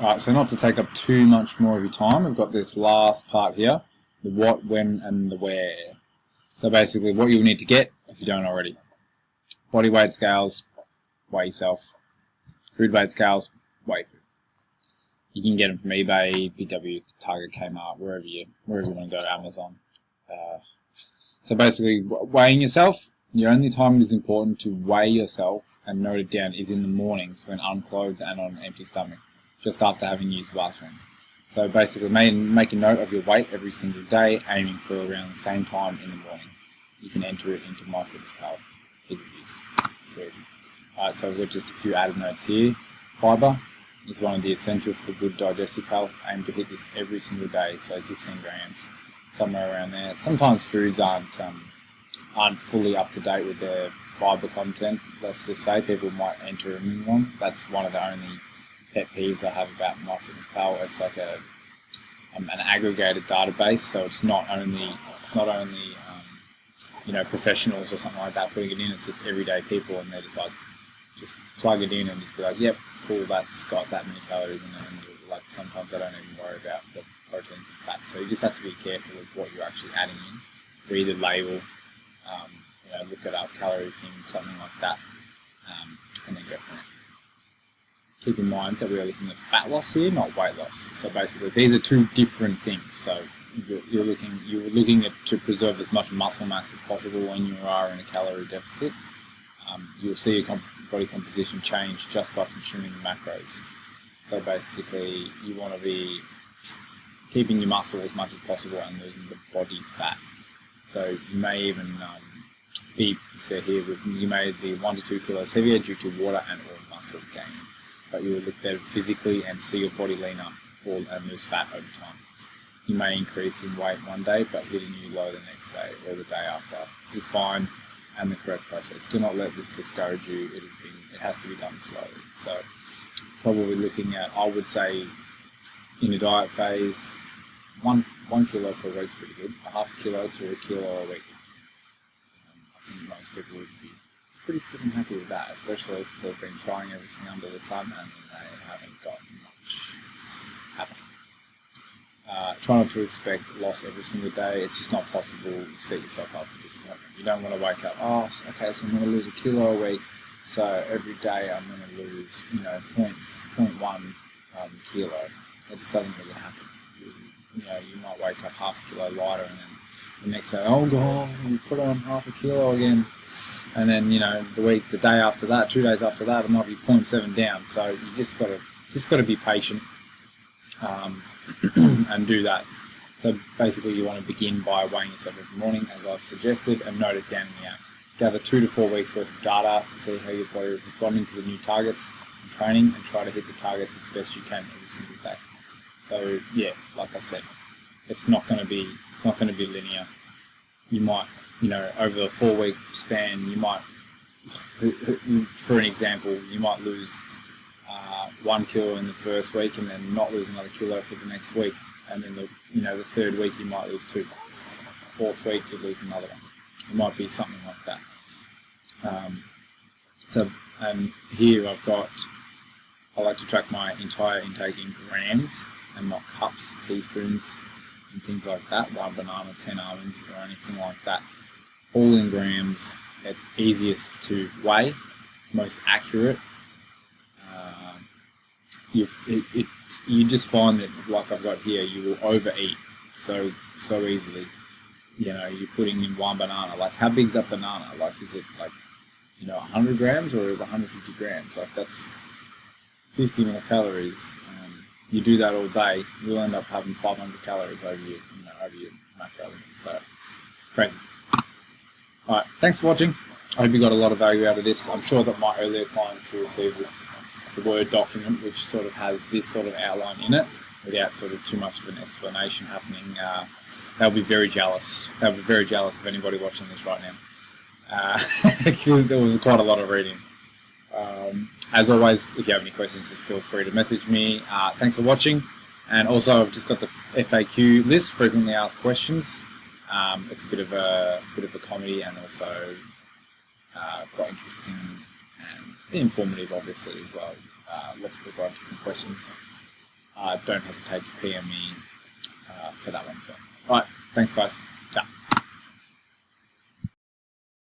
Alright, so not to take up too much more of your time, we've got this last part here, the what, when, and the where. So basically what you'll need to get, if you don't already. Body weight scales, weigh yourself. Food weight scales, weigh food. You can get them from eBay, BW, Target, Kmart, wherever you want to go, Amazon. So basically, weighing yourself, the only time it is important to weigh yourself and note it down is in the mornings when unclothed and on an empty stomach, just after having used the bathroom. So basically, make a note of your weight every single day, aiming for around the same time in the morning. You can enter it into MyFitnessPal. Easy to use. Too easy. Alright, so we've got just a few added notes here. Fibre is one of the essentials for good digestive health. Aim to hit this every single day, so 16 grams, somewhere around there. Sometimes foods aren't fully up to date with their fibre content. Let's just say people might enter a new one. That's one of the only pet peeves I have about MyFitnessPal. It's like an aggregated database, so it's not only professionals or something like that putting it in. It's just everyday people, and they're just plug it in and just be like, yep, cool, that's got that many calories in it. And like sometimes I don't even worry about the proteins and fats. So you just have to be careful of what you're actually adding in. Read the label, look it up, Calorie King, something like that, and then go from there. Keep in mind that we are looking at fat loss here, not weight loss. So basically, these are two different things. So you're looking at to preserve as much muscle mass as possible when you are in a calorie deficit. You'll see your body composition change just by consuming the macros. So basically, you want to be keeping your muscle as much as possible and losing the body fat. So you may even you may be 1 to 2 kilos heavier due to water and or muscle gain. But you will look better physically and see your body leaner and lose fat over time. You may increase in weight one day, but hit a new low the next day or the day after. This is fine and the correct process. Do not let this discourage you. It has to be done slowly. So probably looking at, I would say, in a diet phase, 1 kilo per week is pretty good. A half a kilo to a kilo a week. I think most people would be pretty freaking happy with that, especially if they've been trying everything under the sun and they haven't got much happening. Try not to expect loss every single day. It's just not possible to set yourself up for disappointment. You don't want to wake up, okay, so I'm going to lose a kilo a week, so every day I'm going to lose, 0.1 kilo. It just doesn't really happen. You might wake up half a kilo lighter, and then the next day, oh god, you put on half a kilo again. And then, the day after that, 2 days after that, it might be 0.7 down. So you just got to be patient and do that. So basically, you want to begin by weighing yourself every morning, as I've suggested, and note it down in the app. Gather 2 to 4 weeks worth of data to see how your body is responding to the new targets and training, and try to hit the targets as best you can every single day. So yeah, like I said, it's not going to be linear. You might, over the 4-week span, you might, for an example, you might lose 1 kilo in the first week and then not lose another kilo for the next week. And then the third week you might lose 2. Fourth week you lose another one. It might be something like that. And here I like to track my entire intake in grams and not cups, teaspoons, and things like that. 1 banana, 10 almonds, or anything like that. All in grams. It's easiest to weigh, most accurate. You just find that, like I've got here, you will overeat so easily. You're putting in 1 banana. Like, how big's that banana? Like, is it 100 grams or is it 150 grams? Like, that's 50 more calories. You do that all day, you'll end up having 500 calories over your macro limit. So, crazy. Alright, thanks for watching. I hope you got a lot of value out of this. I'm sure that my earlier clients who received the Word document, which sort of has this sort of outline in it, without sort of too much of an explanation happening, they'll be very jealous. They'll be very jealous of anybody watching this right now, because there was quite a lot of reading. As always, if you have any questions, just feel free to message me. Thanks for watching, and also I've just got the FAQ list, frequently asked questions. It's a bit of a comedy, and also quite interesting and informative, obviously, as well. Lots of people have different questions. don't hesitate to PM me for that one as well. All right, thanks guys.